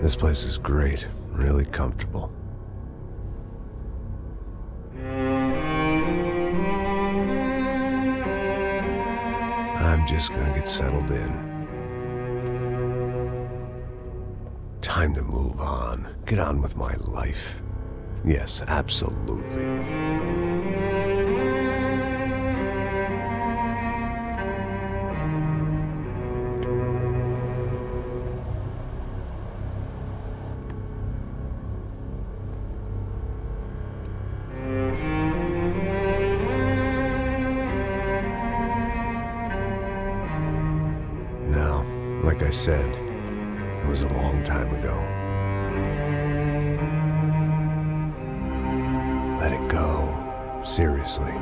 This place is great, really comfortable. I'm just gonna get settled in. Time to move on. Get on with my life. Yes, absolutely. Now, like I said, it was a long time ago. Let it go. Seriously.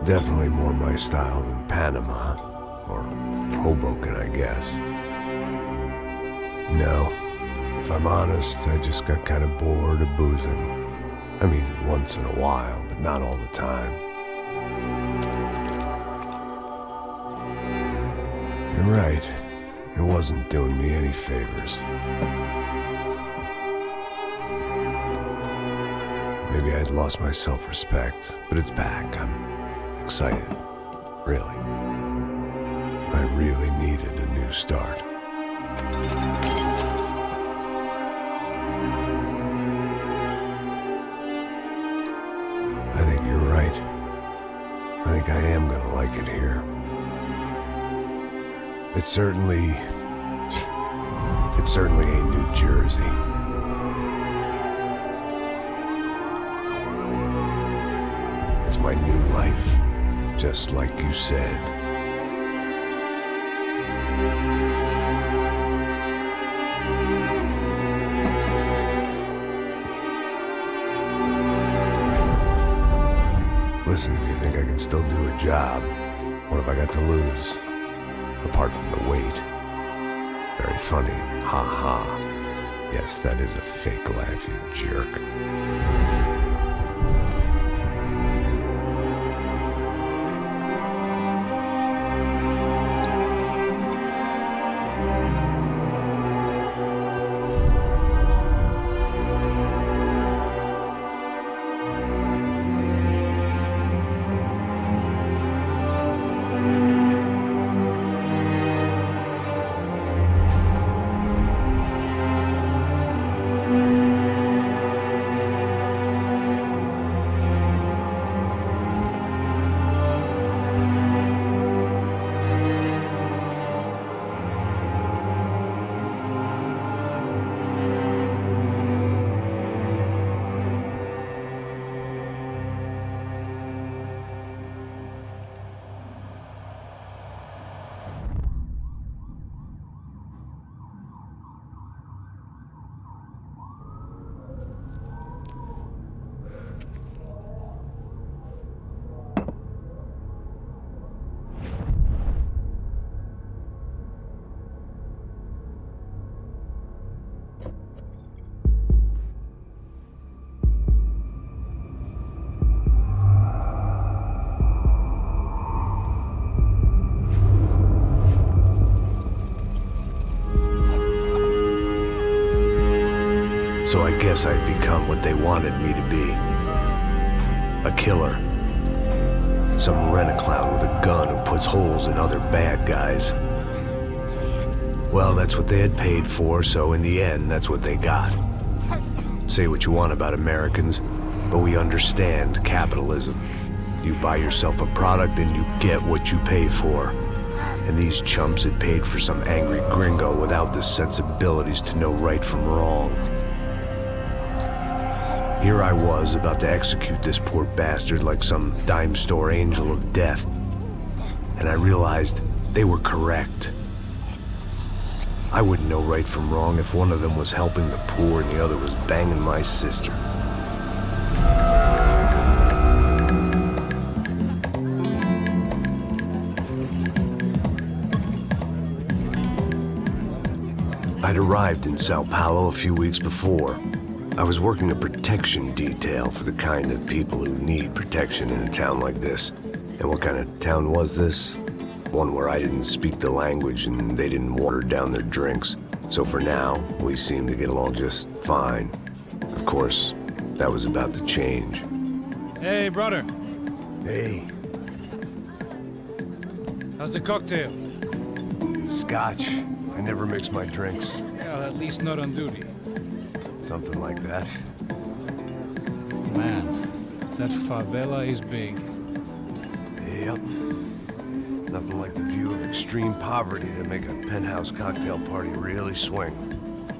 Definitely more my style than Panama, or Hoboken, I guess. No, if I'm honest, I just got kind of bored of boozing. I mean, once in a while, but not all the time. You're right, it wasn't doing me any favors. Maybe I'd lost my self-respect, but it's back. I'm excited, really. I really needed a new start. I think you're right. I think I am gonna like it here. It's certainly ain't New Jersey. It's my new life. Just like you said. Listen, if you think I can still do a job, what have I got to lose? Apart from the weight. Very funny. Ha ha. Yes, that is a fake laugh, you jerk. So I guess I'd become what they wanted me to be. A killer. Some rent-a-clown with a gun who puts holes in other bad guys. Well, that's what they had paid for, so in the end, that's what they got. Say what you want about Americans, but we understand capitalism. You buy yourself a product and you get what you pay for. And these chumps had paid for some angry gringo without the sensibilities to know right from wrong. Here I was, about to execute this poor bastard like some dime store angel of death. And I realized they were correct. I wouldn't know right from wrong if one of them was helping the poor and the other was banging my sister. arrived in Sao Paulo a few weeks before. I was working a protection detail for the kind of people who need protection in a town like this. And what kind of town was this? One where I didn't speak the language and they didn't water down their drinks. So for now, we seemed to get along just fine. Of course, that was about to change. Hey, brother. Hey. How's the cocktail? Scotch. I never mix my drinks. Well, at least not on duty. Something like that. Man, that favela is big. Yep. Nothing like the view of extreme poverty to make a penthouse cocktail party really swing.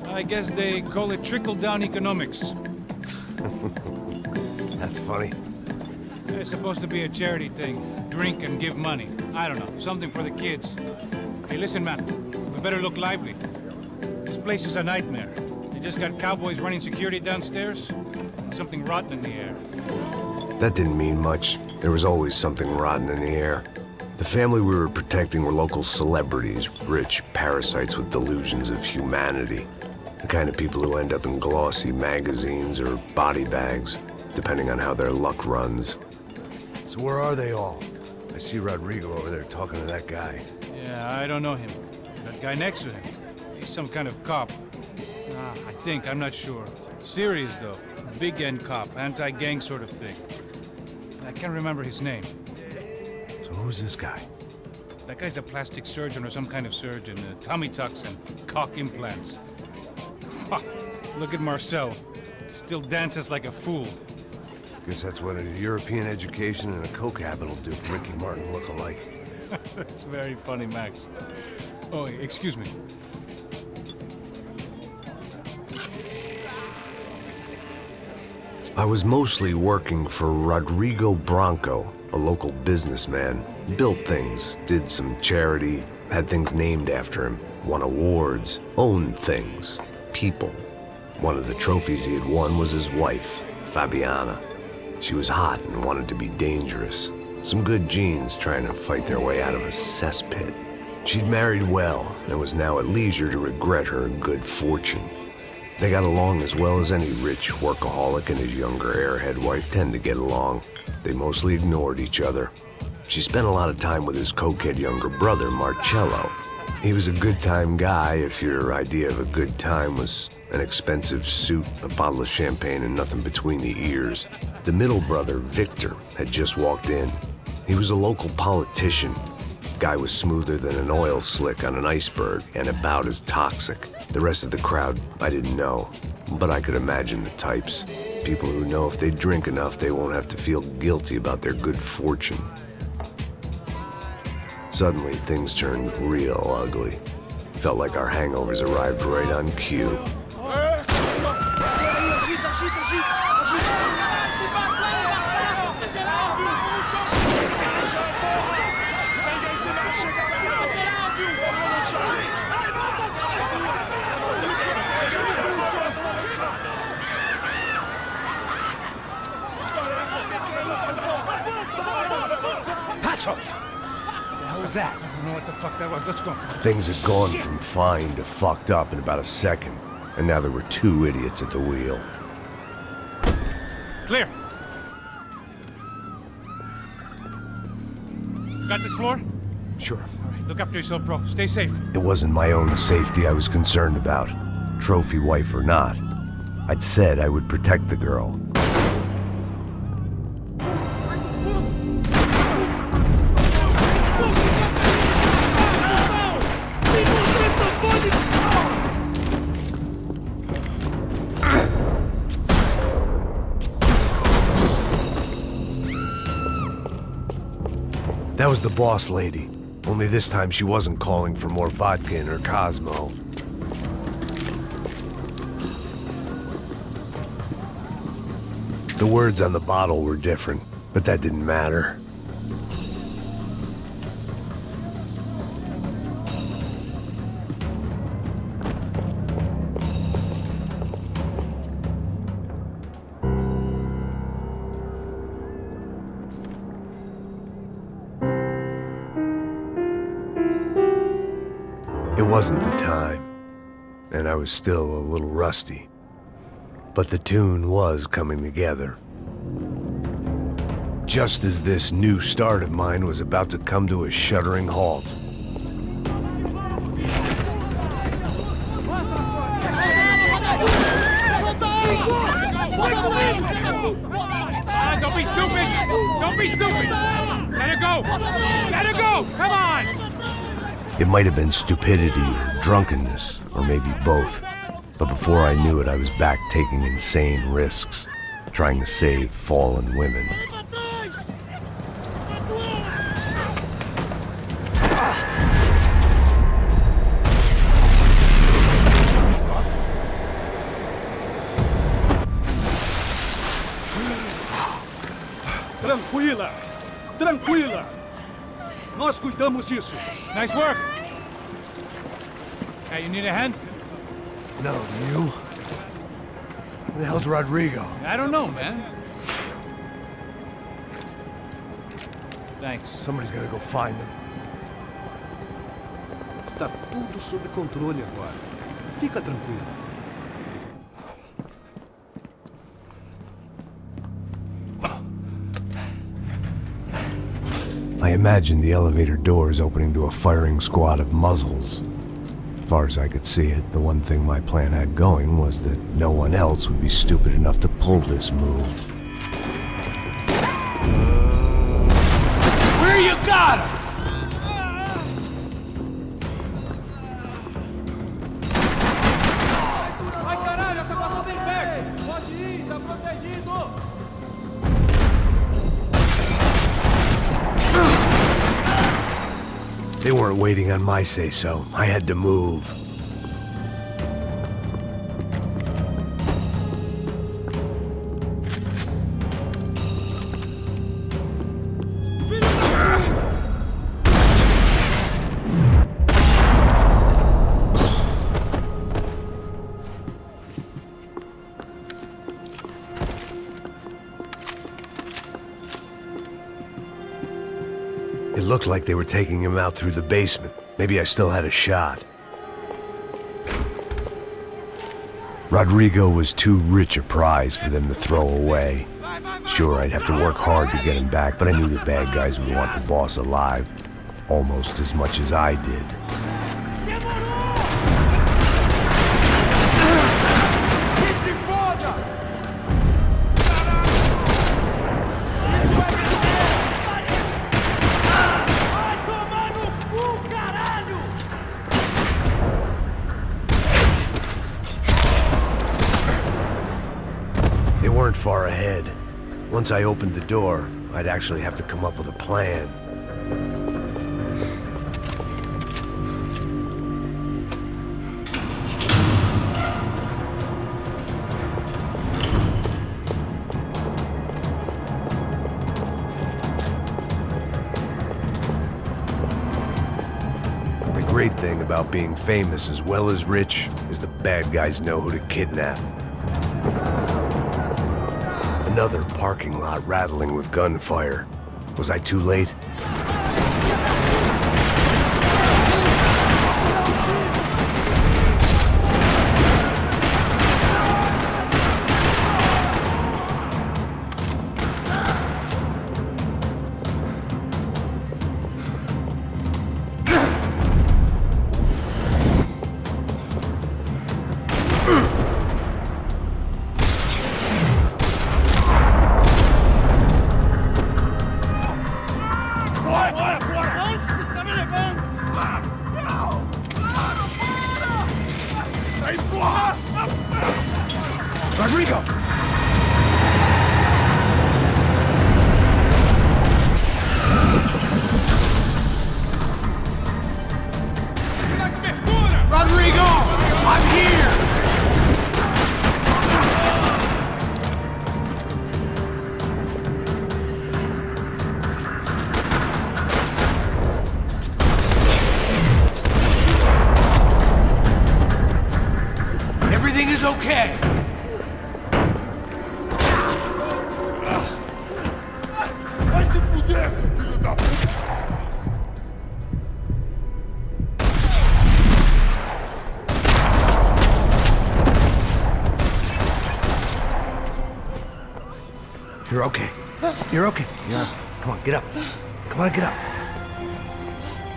I guess they call it trickle-down economics. That's funny. It's supposed to be a charity thing. Drink and give money. I don't know, something for the kids. Hey, listen, man. We better look lively. This place is a nightmare. They just got cowboys running security downstairs. And something rotten in the air. That didn't mean much. There was always something rotten in the air. The family we were protecting were local celebrities, rich parasites with delusions of humanity. The kind of people who end up in glossy magazines or body bags, depending on how their luck runs. So where are they all? I see Rodrigo over there talking to that guy. Yeah, I don't know him. That guy next to him. He's some kind of cop. I think, I'm not sure. Serious, though. Big N cop, anti-gang sort of thing. I can't remember his name. So who's this guy? That guy's a plastic surgeon or some kind of surgeon. Tummy tucks and cock implants. Ha! Look at Marcel. Still dances like a fool. Guess that's what a European education and a coke habit will do for Ricky Martin look-alike. That's very funny, Max. Oh, excuse me. I was mostly working for Rodrigo Branco, a local businessman. Built things, did some charity, had things named after him, won awards, owned things, people. One of the trophies he had won was his wife, Fabiana. She was hot and wanted to be dangerous. Some good genes trying to fight their way out of a cesspit. She'd married well and was now at leisure to regret her good fortune. They got along as well as any rich workaholic and his younger airhead wife tend to get along. They mostly ignored each other. She spent a lot of time with his cokehead younger brother, Marcello. He was a good-time guy if your idea of a good time was an expensive suit, a bottle of champagne, and nothing between the ears. The middle brother, Victor, had just walked in. He was a local politician. Guy was smoother than an oil slick on an iceberg and about as toxic. The rest of the crowd, I didn't know, but I could imagine the types. People who know if they drink enough, they won't have to feel guilty about their good fortune. Suddenly, things turned real ugly. Felt like our hangovers arrived right on cue. Passos! What the hell was that? I don't know what the fuck that was. Let's go. Things had gone from fine to fucked up in about a second, and now there were two idiots at the wheel. Clear. Got this floor? Sure. All right, look after yourself, bro. Stay safe. It wasn't my own safety I was concerned about, trophy wife or not. I'd said I would protect the girl. That was the boss lady. Only this time she wasn't calling for more vodka in her Cosmo. The words on the bottle were different, but that didn't matter. It wasn't the time. and I was still a little rusty. But the tune was coming together. Just as this new start of mine was about to come to a shuddering halt. Don't be stupid! Don't be stupid! Let it go! Let it go! Come on! It might have been stupidity or drunkenness, or maybe both. But before I knew it, I was back taking insane risks, trying to save fallen women. Tranquila! Tranquila! Nós cuidamos disso! Nice work! Hey, you need a hand? No, you? Who the hell's Rodrigo? I don't know, man. Thanks. Somebody's gotta go find him. Está tudo sob controle agora. Fica tranquilo. I imagined the elevator doors opening to a firing squad of muzzles. As far as I could see it, the one thing my plan had going was that no one else would be stupid enough to pull this move. Where you got him? Ai caralho, essa passou bem perto! Pode ir, tá protegido! They weren't waiting on my say-so. I had to move. It looked like they were taking him out through the basement. Maybe I still had a shot. Rodrigo was too rich a prize for them to throw away. Sure, I'd have to work hard to get him back, but I knew the bad guys would want the boss alive, almost as much as I did. They weren't far ahead. Once I opened the door, I'd actually have to come up with a plan. The great thing about being famous as well as rich is the bad guys know who to kidnap. Another parking lot rattling with gunfire. Was I too late? You're okay. You're okay. Yeah. Come on, get up. Come on, get up.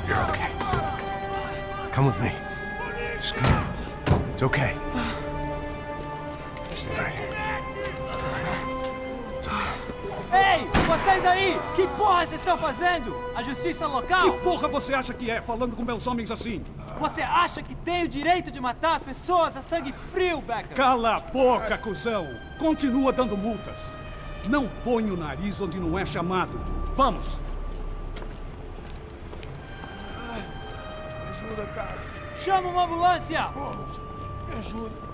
You're okay. Come with me. Just come on. It's okay. Stay right here. It's okay. Ei, vocês aí! Que porra vocês estão fazendo? A justiça local? Que porra você acha que é, falando com meus homens assim? Você acha que tem o direito de matar as pessoas a sangue frio, Becker? Cala a boca, cuzão! Continua dando multas. Não põe o nariz onde não é chamado. Vamos! Ajuda, cara. Chama uma ambulância! Me ajuda.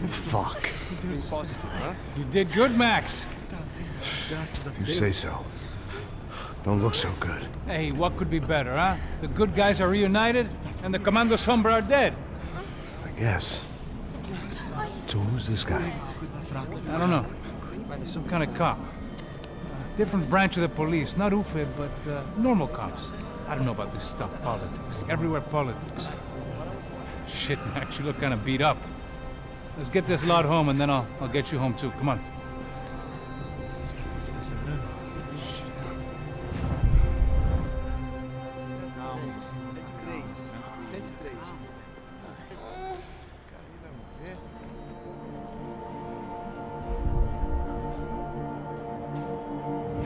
Fuck. You did good, Max. You say so. Don't look so good. Hey, what could be better, huh? The good guys are reunited, and the Commando Sombra are dead. I guess. So who's this guy? I don't know. Some kind of cop. Different branch of the police. Not UFE, but normal cops. I don't know about this stuff, politics. Everywhere politics. Shit, Max, you look kind of beat up. Let's get this lot home, and then I'll get you home too. Come on.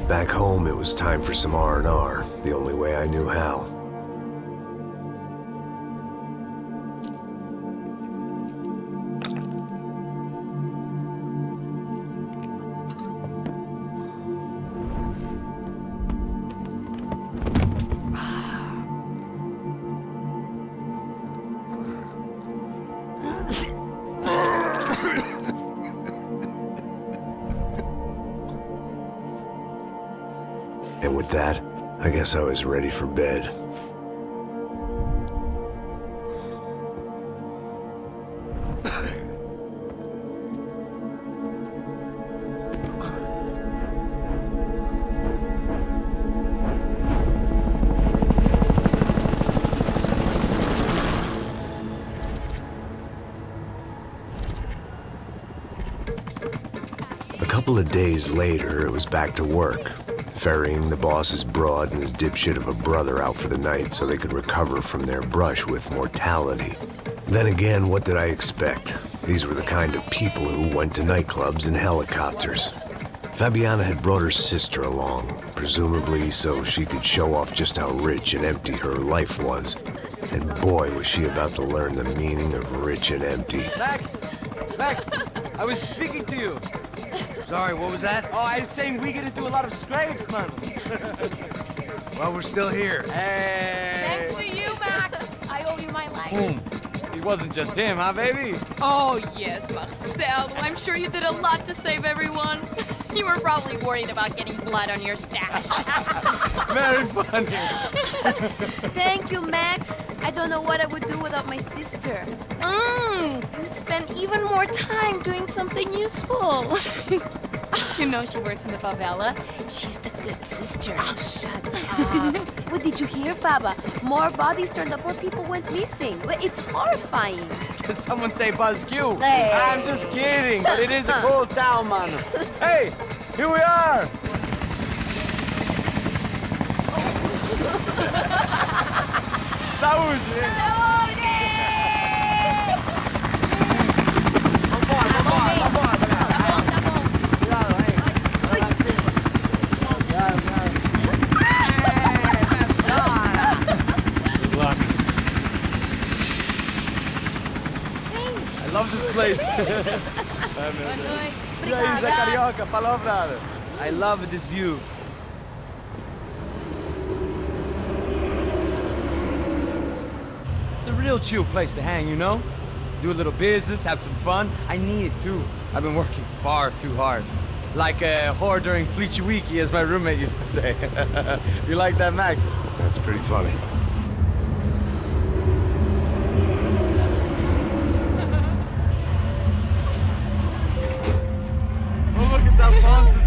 Back home, it was time for some R&R, the only way I knew how. And with that, I guess I was ready for bed. A couple of days later, it was back to work. Ferrying the boss's broad and his dipshit of a brother out for the night so they could recover from their brush with mortality. Then again, what did I expect? These were the kind of people who went to nightclubs in helicopters. Fabiana had brought her sister along, presumably so she could show off just how rich and empty her life was. And boy, was she about to learn the meaning of rich and empty. Max! Max! I was speaking to you! Sorry, what was that? Oh, I was saying we get to do a lot of scrapes, man. Well, we're still here. Hey! Thanks to you, Max. I owe you my life. Boom. It wasn't just him, huh, baby? Oh, yes, Marcel. I'm sure you did a lot to save everyone. You were probably worried about getting blood on your stash. Very funny. Thank you, Max. I don't know what I would do without my sister. Spend even more time doing something useful. You know she works in the favela. She's the good sister. Oh, shut up. What did you hear, Baba? More bodies turned up where people went missing. It's horrifying. Did someone say Buzz Q? Hey. I'm just kidding, but it is a cool town, man. Hey, here we are. Saúde! I love this place. E aí, Zé Carioca, falou, brother. I love this view. It's a real chill place to hang, you know? Do a little business, have some fun. I need it too. I've been working far too hard. Like a whore during Fleechy Weeky, as my roommate used to say. You like that, Max? That's pretty funny.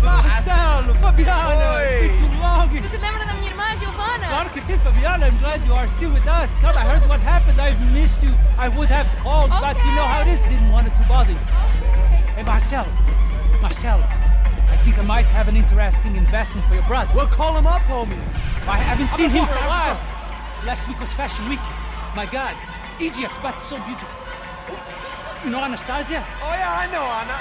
Marcelo, Fabiana, it's too long. Você se lembra da minha irmã, Giovanna? Claro que sim, Fabiana. I'm glad you are still with us. Come, I heard what happened. I've missed you. I would have called, but you know how it is. Didn't want it to bother you. Hey, Marcelo, Marcelo, I think I might have an interesting investment for your brother. Well, call him up, homie. I haven't seen him for a while. Last week was Fashion Week. My God, Egypt, but so beautiful. You know Anastasia? Oh, yeah, I know Anna.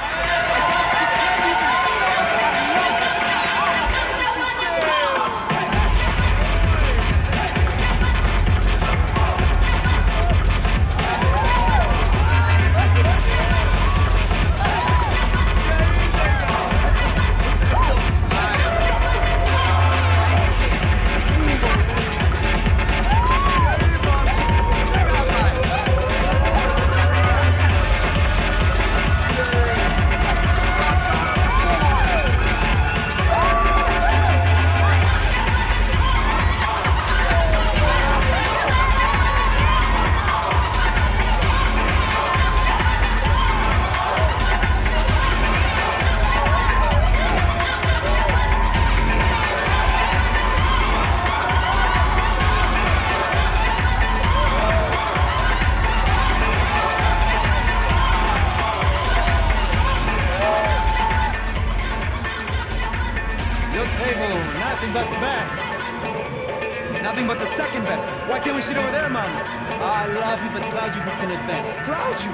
Nothing but the best. Nothing but the second best. Why can't we sit over there, Mama? I love you, but Claudio can advance. Claudio?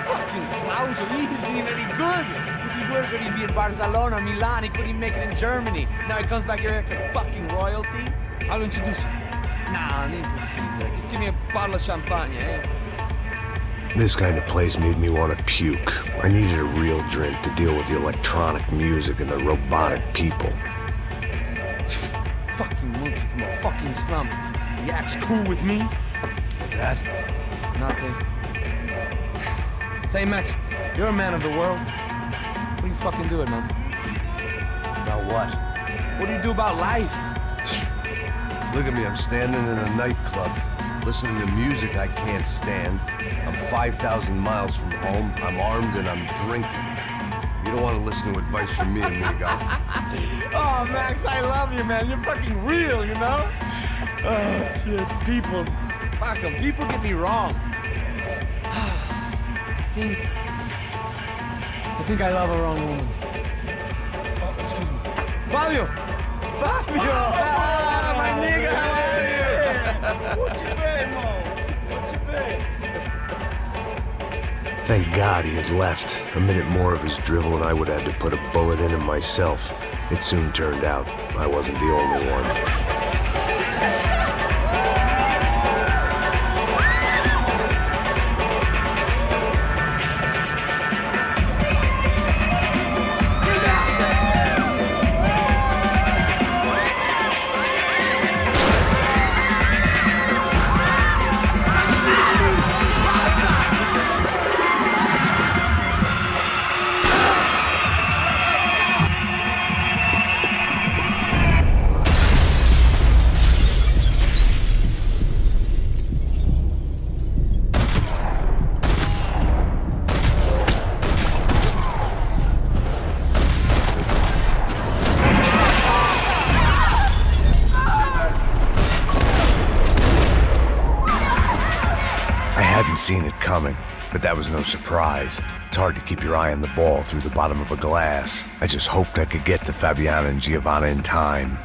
Fucking Claudio, he isn't even any good. If he were good, he'd be in Barcelona, Milan, he couldn't make it in Germany. Now he comes back here acts like fucking royalty. I'll introduce you. Nah, name precisa. Just give me a bottle of champagne, eh? This kind of place made me want to puke. I needed a real drink to deal with the electronic music and the robotic people. Fucking monkey from a fucking slum. He acts cool with me. What's that? Nothing. Say, Max, you're a man of the world. What are you fucking doing, man? About what? What do you do about life? Look at me, I'm standing in a nightclub, listening to music I can't stand. I'm 5,000 miles from home, I'm armed and I'm drinking. You don't want to listen to advice from me, amigo. Oh, Max, I love you, man. You're fucking real, you know? Oh, shit, people. Fuck them. People get me wrong. I think I love a wrong woman. Oh, excuse me. Fabio! Fabio! Ah, my nigga, how are you? What you been, Mo? What you been? Thank God he had left. A minute more of his drivel and I would have had to put a bullet in him myself. It soon turned out I wasn't the only one. Seen it coming, but that was no surprise. It's hard to keep your eye on the ball through the bottom of a glass. I just hoped I could get to Fabiana and Giovanna in time.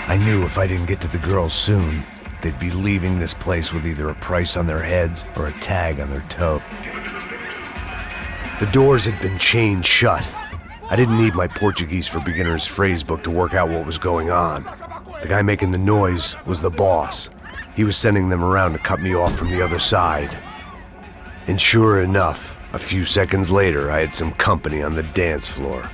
I knew if I didn't get to the girls soon, they'd be leaving this place with either a price on their heads or a tag on their toe. The doors had been chained shut. I didn't need my Portuguese for Beginners phrase book to work out what was going on. The guy making the noise was the boss. He was sending them around to cut me off from the other side. And sure enough, a few seconds later, I had some company on the dance floor.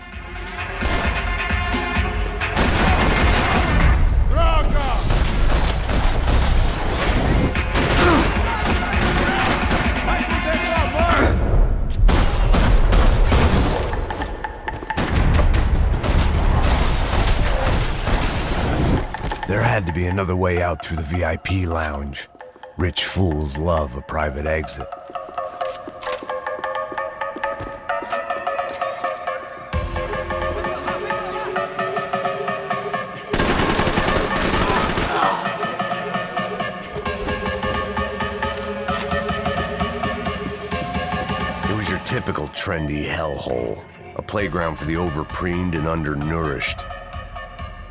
There had to be another way out through the VIP lounge. Rich fools love a private exit. typical trendy hellhole. A playground for the overpreened and undernourished.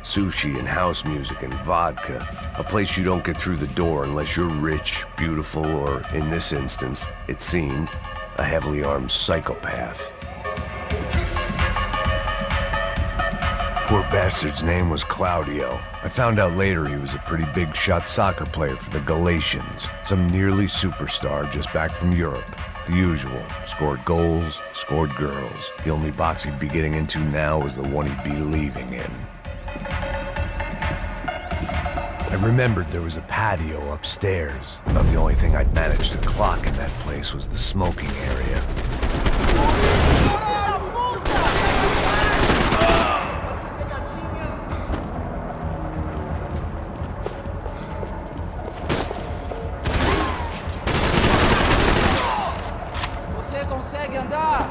Sushi and house music and vodka. A place you don't get through the door unless you're rich, beautiful, or, in this instance, it seemed, a heavily armed psychopath. Poor bastard's name was Claudio. I found out later he was a pretty big-shot soccer player for the Galatians. Some nearly superstar just back from Europe. The usual. Scored goals, scored girls. The only box he'd be getting into now was the one he'd be leaving in. I remembered there was a patio upstairs. About the only thing I'd managed to clock in that place was the smoking area. Você consegue andar?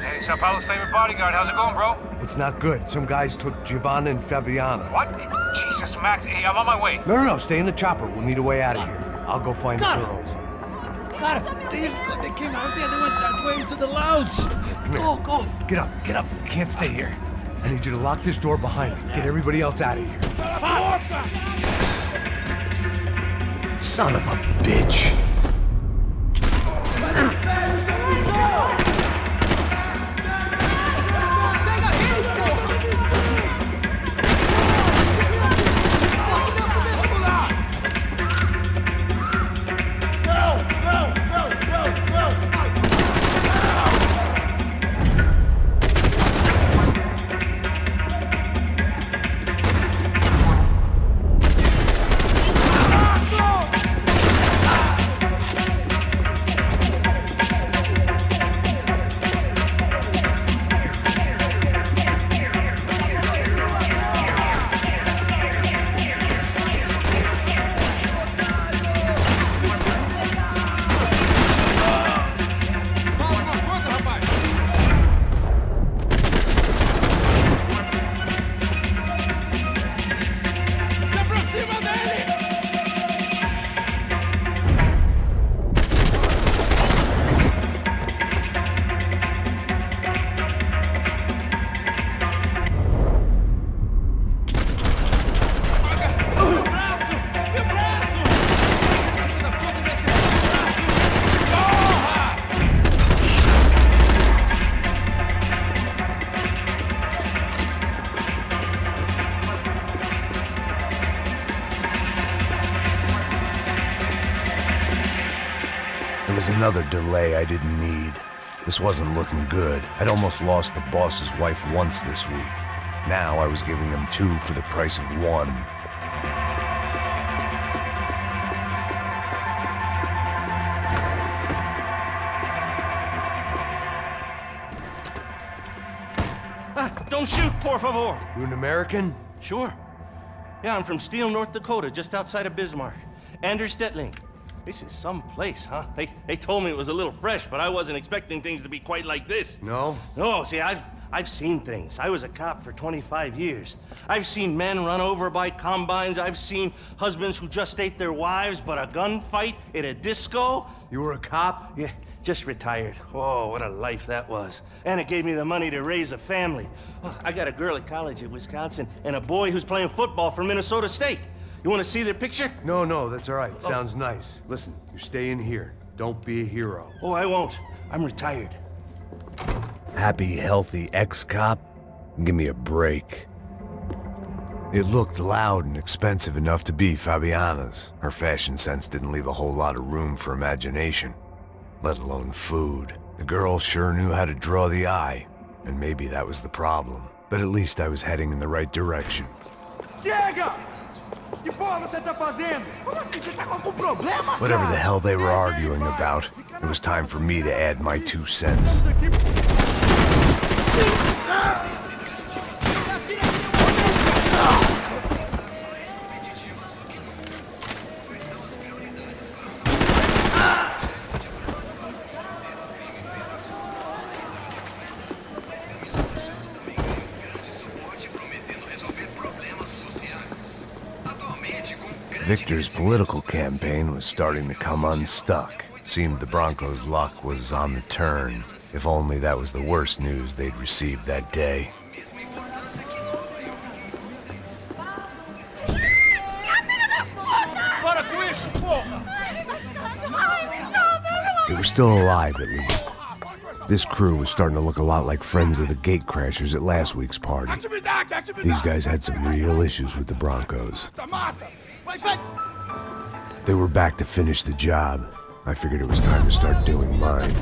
Hey, Sao Paulo's favorite bodyguard. How's it going, bro? It's not good. Some guys took Giovanna and Fabiana. What? Jesus, Max. Hey, I'm on my way. No, stay in the chopper. We'll need a way out of here. I'll go find the girls. Cara, they came out there. They went that way into the lounge. Go. Get up. You can't stay here. I need you to lock this door behind me. Get everybody else out of here. Son of a bitch. There was another delay I didn't need. This wasn't looking good. I'd almost lost the boss's wife once this week. Now I was giving them two for the price of one. Don't shoot, por favor. You an American? Sure. Yeah, I'm from Steele, North Dakota, just outside of Bismarck. Anders Stetling. This is some place, huh? They told me it was a little fresh, but I wasn't expecting things to be quite like this. No? No, see, I've seen things. I was a cop for 25 years. I've seen men run over by combines. I've seen husbands who just ate their wives, but a gunfight at a disco. You were a cop? Yeah, just retired. Oh, what a life that was. And it gave me the money to raise a family. Oh, I got a girl at college at Wisconsin and a boy who's playing football for Minnesota State. You want to see their picture? No, that's all right. Sounds nice. Listen, you stay in here. Don't be a hero. Oh, I won't. I'm retired. Happy, healthy ex-cop? Give me a break. It looked loud and expensive enough to be Fabiana's. Her fashion sense didn't leave a whole lot of room for imagination, let alone food. The girl sure knew how to draw the eye, and maybe that was the problem. But at least I was heading in the right direction. Chega! Que porra você tá fazendo? Como assim? Você tá com algum problema, cara? Whatever the hell they were arguing about, it was time for me to add my 2 cents. Victor's political campaign was starting to come unstuck. Seemed the Broncos' luck was on the turn. If only that was the worst news they'd received that day. They were still alive, at least. This crew was starting to look a lot like friends of the gatecrashers at last week's party. These guys had some real issues with the Broncos. They were back to finish the job. I figured it was time to start doing mine.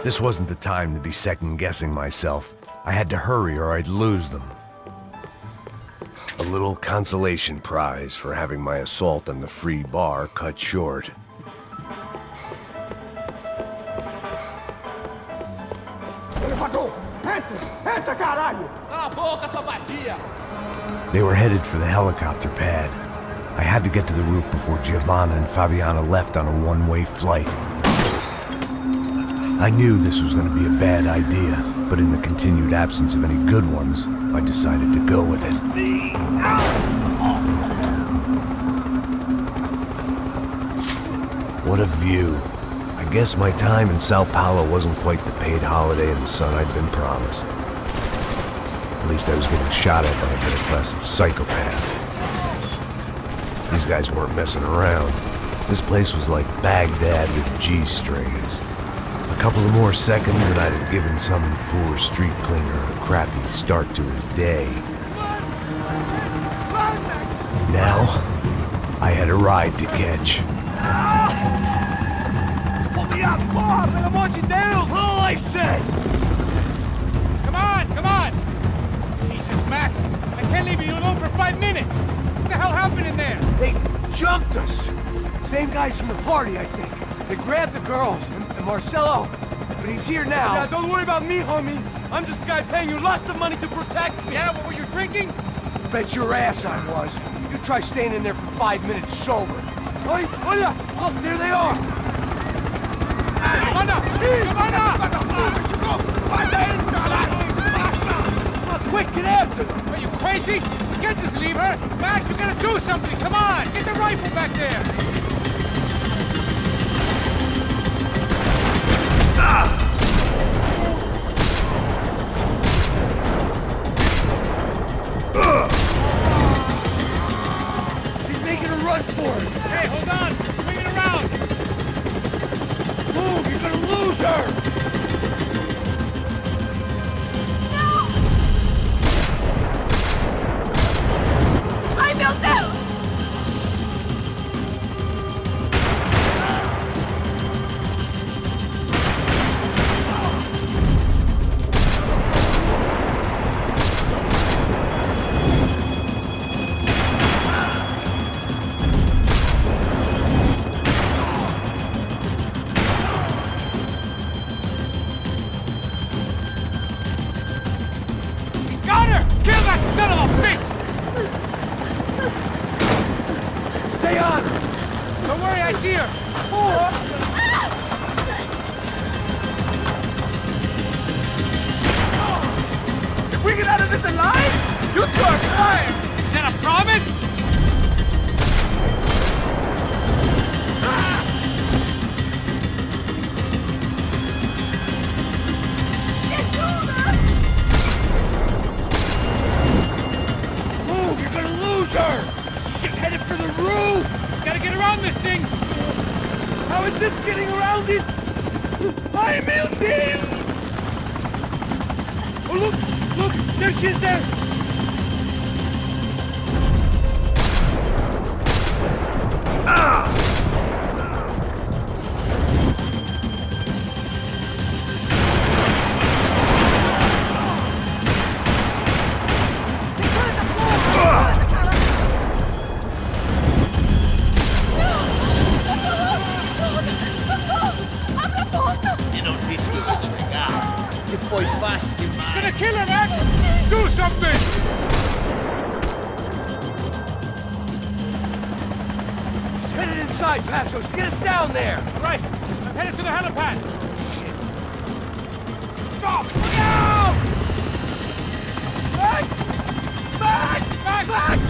This wasn't the time to be second-guessing myself. I had to hurry or I'd lose them. A little consolation prize for having my assault on the free bar cut short. They were headed for the helicopter pad. I had to get to the roof before Giovanna and Fabiana left on a one-way flight. I knew this was going to be a bad idea, but in the continued absence of any good ones, I decided to go with it. What a view. I guess my time in Sao Paulo wasn't quite the paid holiday in the sun I'd been promised. At least I was getting shot at by a middle-class psychopath. These guys weren't messing around. This place was like Baghdad with G-strings. A couple of more seconds and I'd have given some poor street cleaner a crappy start to his day. Now, I had a ride to catch. Pull me up! Porra, pelo amor de Deus! All I said! Come on, come on! Jesus, Max, I can't leave you alone for 5 minutes! What the hell happened in there? They jumped us. Same guys from the party, I think. They grabbed the girls and Marcelo, but he's here now. Yeah, don't worry about me, homie. I'm just the guy paying you lots of money to protect me. Yeah, what were you drinking? Bet your ass I was. You try staying in there for 5 minutes sober. Oi, olha! Look, there they are! Quick, get after them! Are you crazy? We can't just leave her! Max, you gotta do something! Come on! Get the rifle back there! She's making a run for it! Hey, hold on! Swing it around! Move, you're gonna lose her! Ai, meu Deus! He's got her! Kill that son of a bitch! Stay on! Don't worry, I see her! If we get out of this alive, you two are fired! Is that a Promise? Move, you're gonna lose her! She's headed for the roof! Gotta get around this thing! How is this getting around this? Ai, meu Deus! Oh, look! Look! There she is there! You não disse que eu ia te pegar. Você foi fácil demais. It's gonna kill her, man! Do something! She's headed inside, Passos! Get us down there! All right, I'm headed to the helipad. Shit! Stop! Look out! Max! Max! Max! Max!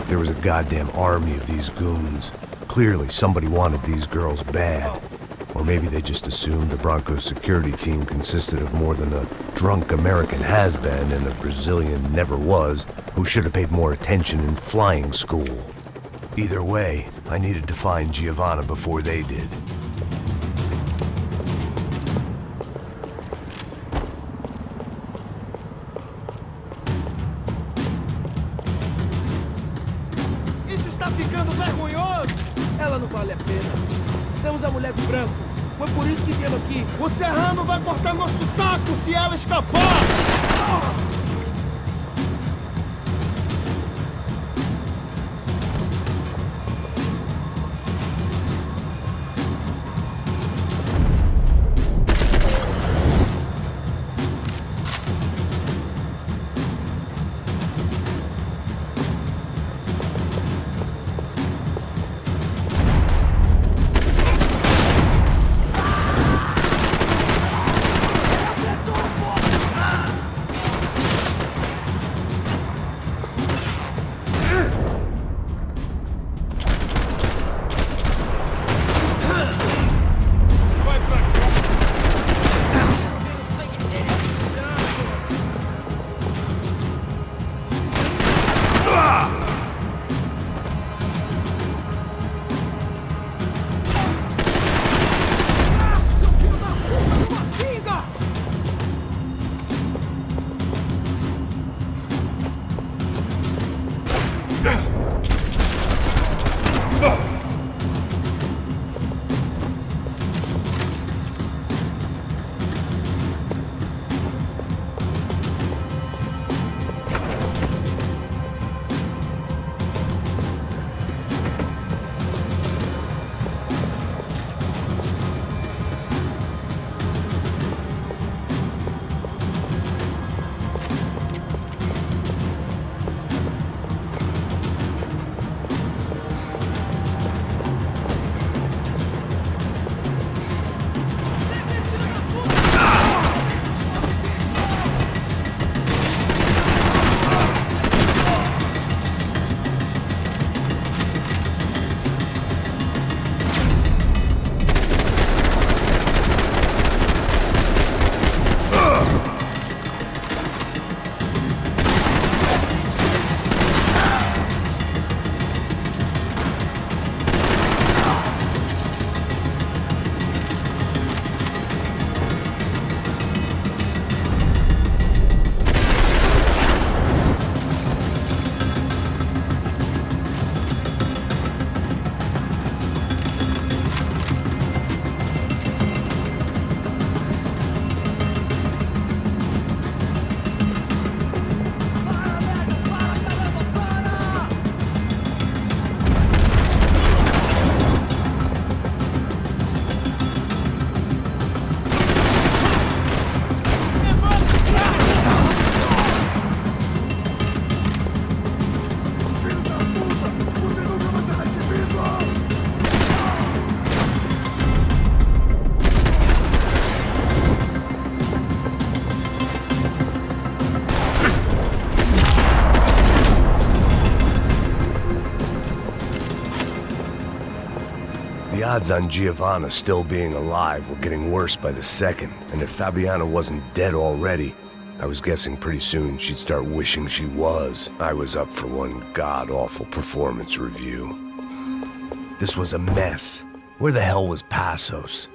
There was a goddamn army of these goons. Clearly, somebody wanted these girls bad. Or maybe they just assumed the Broncos security team consisted of more than a drunk American has-been and a Brazilian never-was who should have paid more attention in flying school. Either way, I needed to find Giovanna before they did. Isso está ficando vergonhoso! Ela não vale a pena. Temos a mulher do branco. Foi por isso que viemos aqui. O Serrano vai cortar nosso saco se ela escapar! The odds on Giovanna still being alive were getting worse by the second, and if Fabiana wasn't dead already, I was guessing pretty soon she'd start wishing she was. I was up for one god-awful performance review. This was a mess. Where the hell was Passos?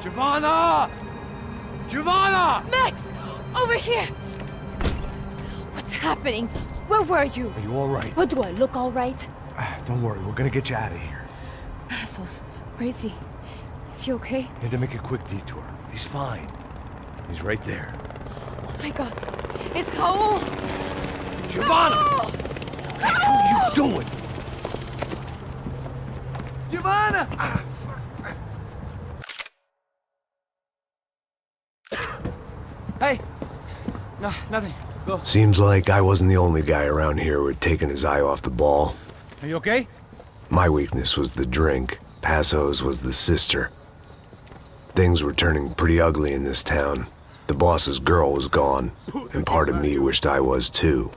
Giovanna! Giovanna! Max! Over here! What's happening? Where were you? Are you all right? What, do I look all right? Don't worry, we're gonna get you out of here. Passos, where is he? Is he okay? Had to make a quick detour. He's fine. He's right there. Oh my god. It's Raul! Giovanna! Raul! What the hell are you doing? Giovanna! Hey! No, nothing. Go. Seems like I wasn't the only guy around here who had taken his eye off the ball. Are you okay? My weakness was the drink. Passos was the sister. Things were turning pretty ugly in this town. The boss's girl was gone, and part of me wished I was too.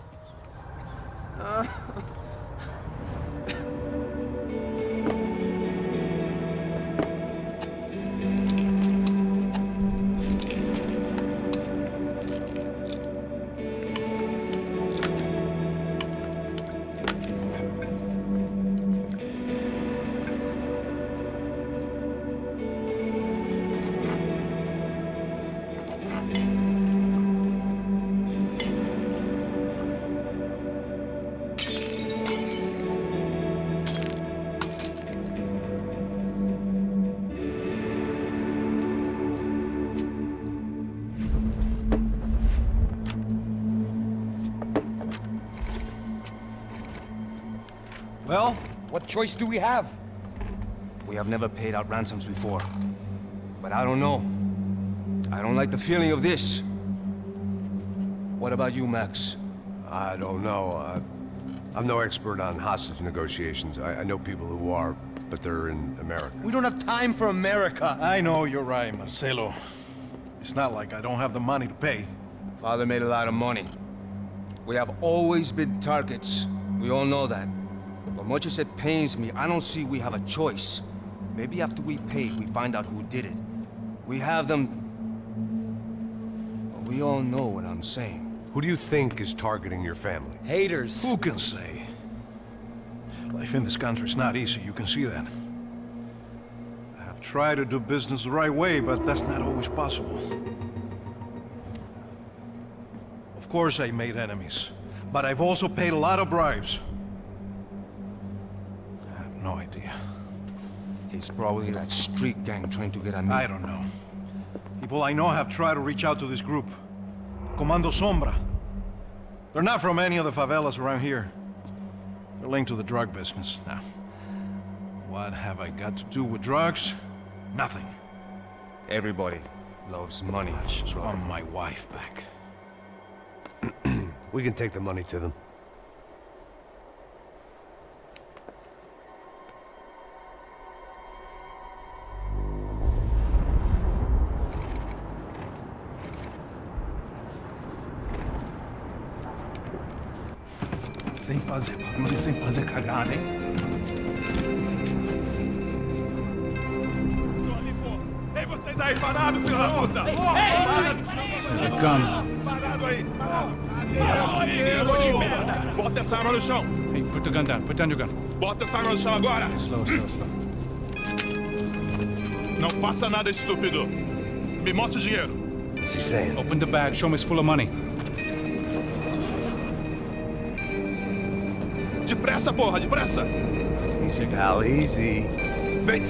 Well, what choice do we have? We have never paid out ransoms before. But I don't know. I don't like the feeling of this. What about you, Max? I don't know. I'm no expert on hostage negotiations. I know people who are, but they're in America. We don't have time for America. I know you're right, Marcelo. It's not like I don't have the money to pay. Father made a lot of money. We have always been targets. We all know that. But much as it pains me, I don't see we have a choice. Maybe after we pay, we find out who did it. We have them... Well, we all know what I'm saying. Who do you think is targeting your family? Haters. Who can say? Life in this country is not easy, you can see that. I have tried to do business the right way, but that's not always possible. Of course I made enemies, but I've also paid a lot of bribes. I have no idea. It's probably that street gang trying to get at me. I don't know. People I know have tried to reach out to this group. Comando Sombra. They're not from any of the favelas around here. They're linked to the drug business. Now, what have I got to do with drugs? Nothing. Everybody loves money. I just want my wife back. We can take the money to them. Sem fazer cagada, hein? Ei, vocês aí parados, filha da puta! Parado aí! Bota essa arma no chão! Hey, put the gun down. Put down your gun. Bota essa arma no chão agora! Slow. Não faça nada, estúpido! Me mostra o dinheiro! What's he saying? Open the bag. Show me it's full of money. Depressa, porra! Depressa! Easy, pal, easy. Vem!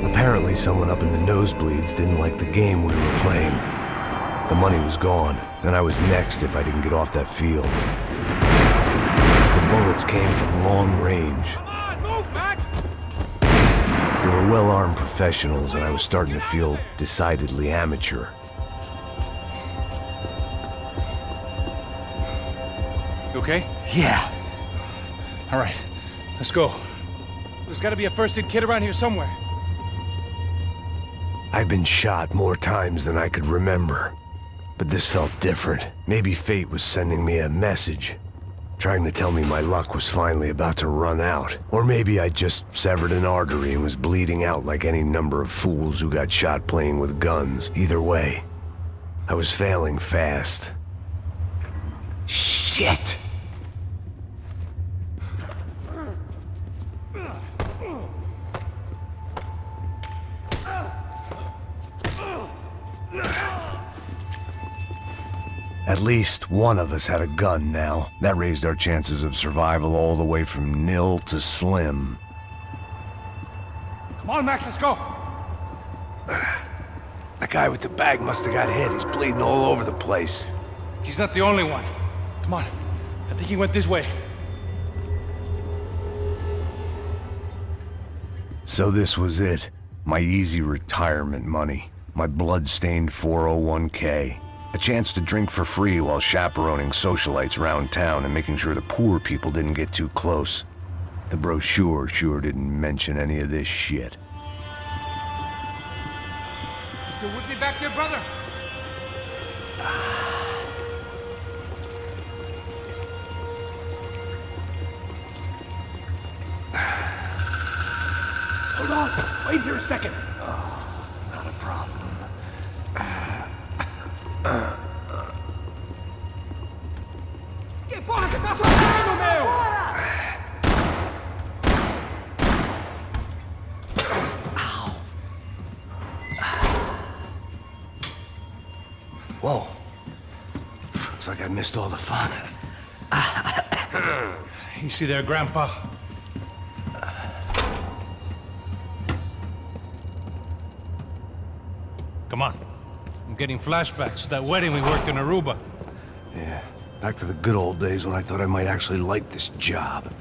Apparently someone up in the nosebleeds didn't like the game we were playing. The money was gone, and I was next if I didn't get off that field. The bullets came from long range. Come on, move, Max! They were well-armed professionals, and I was starting to feel decidedly amateur. You okay? Yeah. All right. Let's go. There's got to be a first-aid kit around here somewhere. I've been shot more times than I could remember. But this felt different. Maybe fate was sending me a message, trying to tell me my luck was finally about to run out. Or maybe I just severed an artery and was bleeding out like any number of fools who got shot playing with guns. Either way, I was failing fast. Shit! At least one of us had a gun now. That raised our chances of survival all the way from nil to slim. Come on, Max, let's go! The guy with the bag must have got hit. He's bleeding all over the place. He's not the only one. Come on. I think he went this way. So this was it. My easy retirement money. My blood-stained 401k. A chance to drink for free while chaperoning socialites around town and making sure the poor people didn't get too close. The brochure sure didn't mention any of this shit. You still with me back there, brother? Hold on! Wait here a second! Not a problem. Que porra você tá fazendo, meu? Whoa. Looks like I missed all the fun. You see there, Grandpa? Come on. I'm getting flashbacks to that wedding we worked in Aruba. Yeah, back to the good old days when I thought I might actually like this job.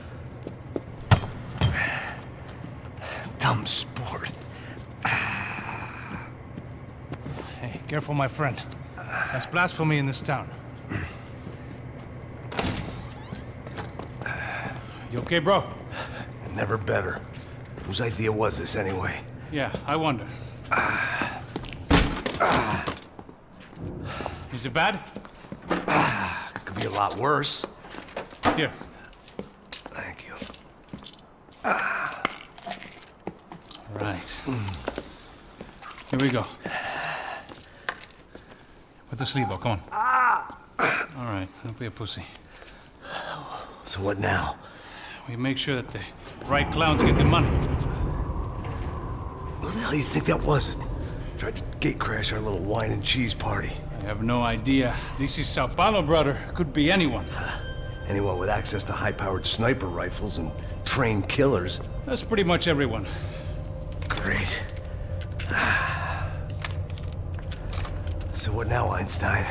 Dumb sport. Hey, careful, my friend. That's blasphemy in this town. You okay, bro? Never better. Whose idea was this anyway? Yeah, I wonder. Is it bad? Could be a lot worse. Here. Thank you. Right. Here we go. Put the sleeve on, come on. All right, don't be a pussy. So what now? We make sure that the right clowns get the money. What the hell do you think that was? Tried to gate crash our little wine and cheese party. I have no idea. This is Sao Paulo, brother. Could be anyone. Anyone with access to high-powered sniper rifles and trained killers. That's pretty much everyone. Great. So what now, Einstein?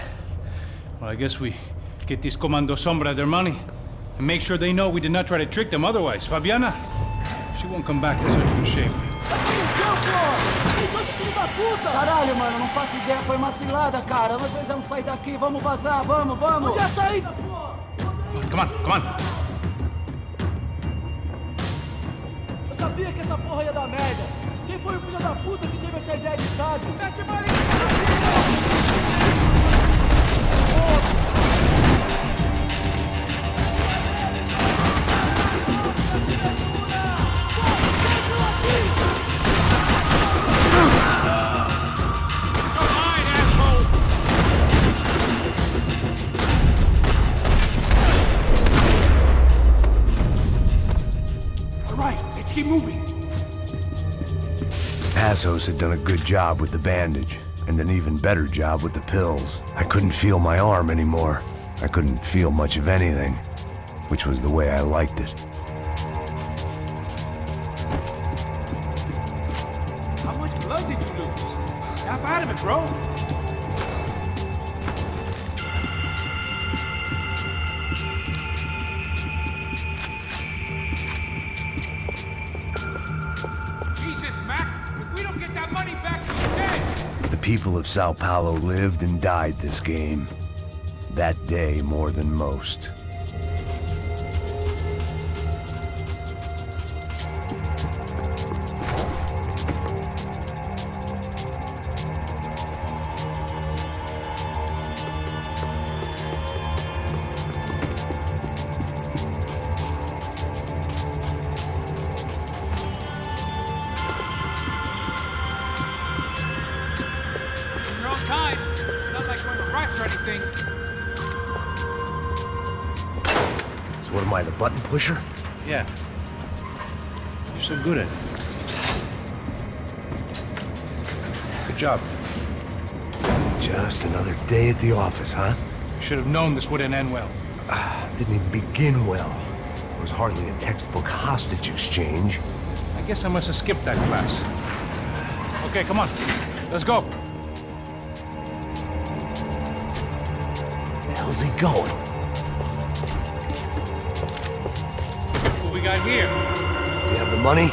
Well, I guess we get these Comando Sombra their money and make sure they know we did not try to trick them otherwise. Fabiana, she won't come back in such good shape. Caralho, mano, não faço ideia, foi uma cilada, cara. Nós precisamos sair daqui, vamos vazar, vamos! Onde é a saída, porra? Come on, come on. Eu sabia que essa porra ia dar merda. Quem foi o filho da puta que teve essa ideia de estádio? Mete bala Keep moving. Passos had done a good job with the bandage, and an even better job with the pills. I couldn't feel my arm anymore. I couldn't feel much of anything, which was the way I liked it. How much blood did you lose? Snap out of it, bro. The people of Sao Paulo lived and died this game. That day more than most. time. It's not like we're in a rush or anything. So what am I, the button pusher? Yeah. You're so good at it. Good job. Just another day at the office, huh? You should have known this wouldn't end well. Didn't even begin well. It was hardly a textbook hostage exchange. I guess I must have skipped that class. Okay, come on. Let's go. Where the hell's he going? What we got here? Does he have the money?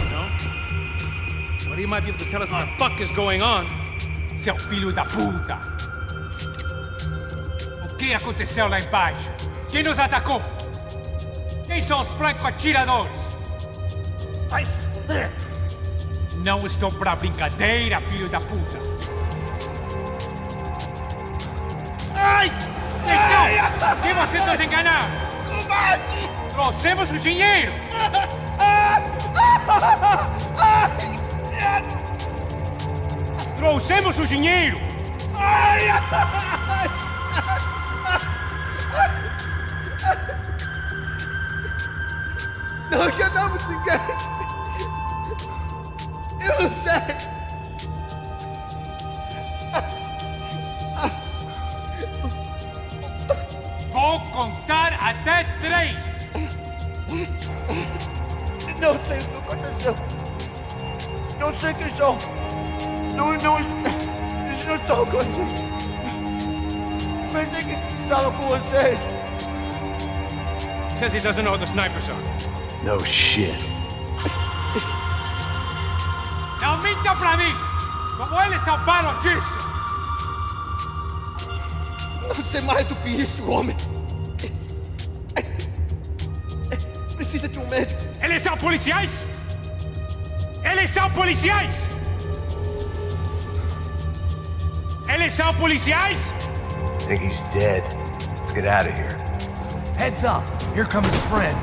No. But he might be able to tell us what the fuck is going on. Seu filho da puta! O que aconteceu lá embaixo? Quem nos atacou? Quem são os franco-atiradores? Vai se fuder! Não estou pra brincadeira, filho da puta! Ai! Atenção! Quem você nos enganar? Combate! Trouxemos o dinheiro! Trouxemos o dinheiro! Ai! Não enganamos ninguém! Eu não sei! Vou contar até 3! Não sei o que aconteceu! Não sei quem são! Eles não estão com a gente! Pensei que estavam com vocês! Says he doesn't know what the snipers are. No shit. Não minta pra mim! Como eles salvaram disso! Não sei mais do que isso, homem! Precisa de um médico! Eles são policiais? Eles são policiais? Eles são policiais? I think he's dead. Let's get out of here. Heads up! Here come his friends.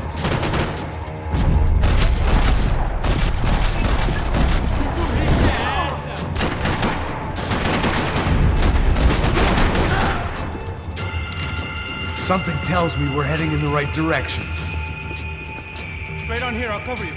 Something tells me we're heading in the right direction. Straight on here, I'll cover you.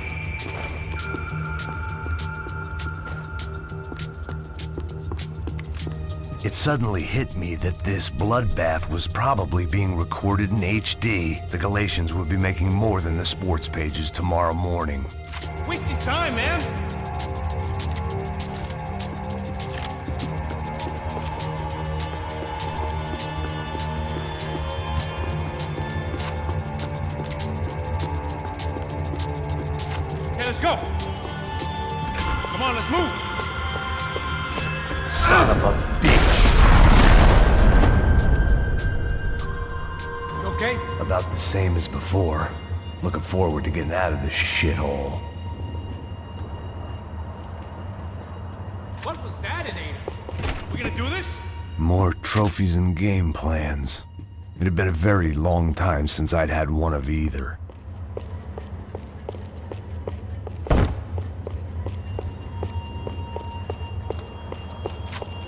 It suddenly hit me that this bloodbath was probably being recorded in HD. The Galatians would be making more than the sports pages tomorrow morning. Wasting time, man! Okay, let's go! Come on, let's move! Son of a bitch! You okay? About the same as before. Looking forward to getting out of this shithole. What was that in Ada? We gonna do this? More trophies and game plans. It had been a very long time since I'd had one of either.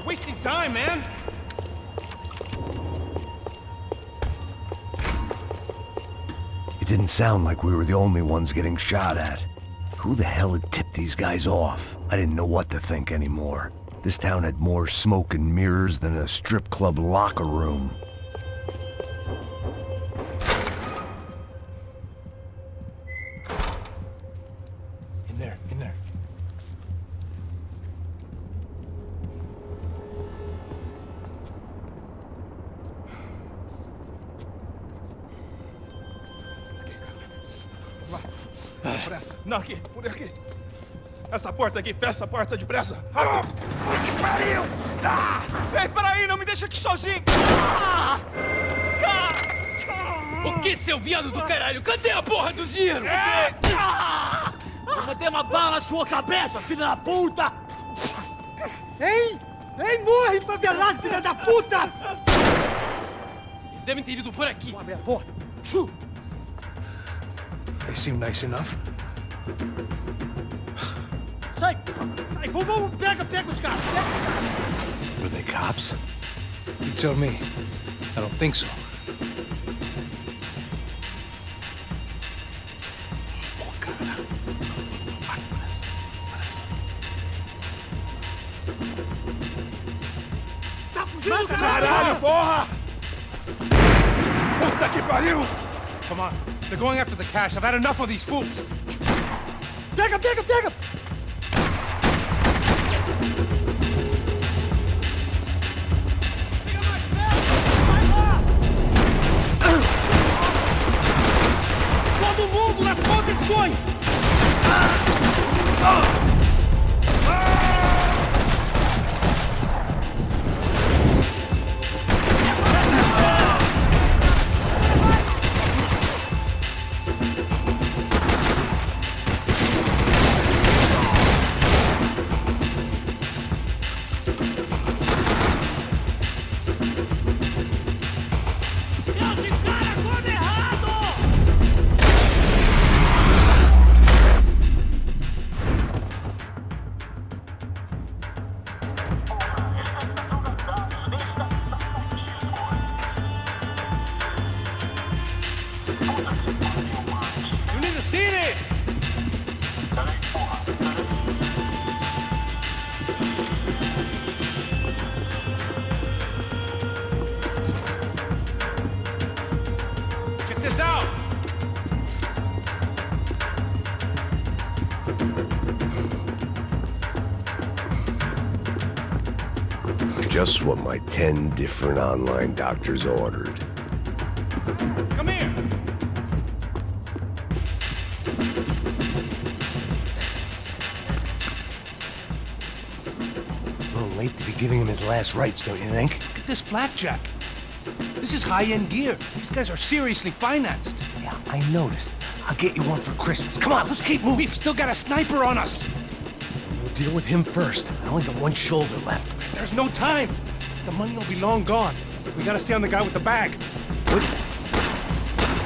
Wasting time, man! It didn't sound like we were the only ones getting shot at. Who the hell had tipped these guys off? I didn't know what to think anymore. This town had more smoke and mirrors than a strip club locker room. In there, in there. Pressa. Não, aqui, por aqui. Essa porta aqui, fecha essa porta depressa. Rápido. Que pariu! Ah! Ei, peraí, não me deixa aqui sozinho. O que, seu viado do caralho? Cadê a porra do dinheiro? Cadê uma bala na sua cabeça, filha da puta? Hein? Hein, morre, favelado, filha da puta! Eles devem ter ido por aqui. Vamos abrir a porta. They seem nice enough. Sai! Sai! Vamos, pega os caras! Pega os caras! Were they cops? You tell me. I don't think so. Caralho, porra! Puta que pariu! Come on. They're going after the cash. I've had enough of these fools. Pega, pega, pega! Todo mundo nas posições! You need to see this! Check this out! Just what my 10 different online doctors ordered. Come here! A little late to be giving him his last rites, don't you think? Look at this flakjack. This is high-end gear. These guys are seriously financed. Yeah, I noticed. I'll get you one for Christmas. Come on, let's keep moving. We've still got a sniper on us. We'll deal with him first. I only got one shoulder left. There's no time. The money will be long gone. We gotta stay on the guy with the bag. What?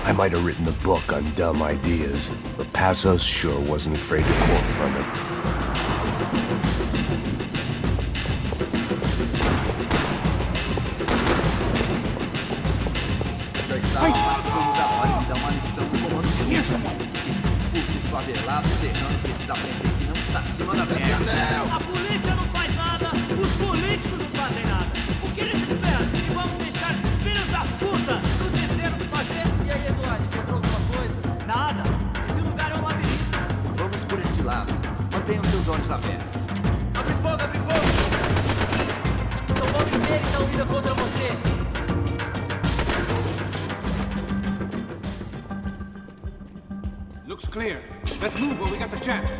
I might have written a book on dumb ideas, but Passos sure wasn't afraid to quote from it. Já está passando da hora de dar uma lição no comando sujo. Esse puto favelado serrano precisa aprender que não está acima das regras. A polícia não faz nada, os políticos não fazem nada. O que eles esperam? Que vamos deixar esses filhos da puta nos dizendo o que fazer? E aí, Eduardo, encontrou alguma coisa? Nada. Esse lugar é um labirinto. Vamos por este lado. Mantenham seus olhos abertos. Abre fogo, abre fogo! São 9 deles na unida contra você. Looks clear. Let's move while we got the chance.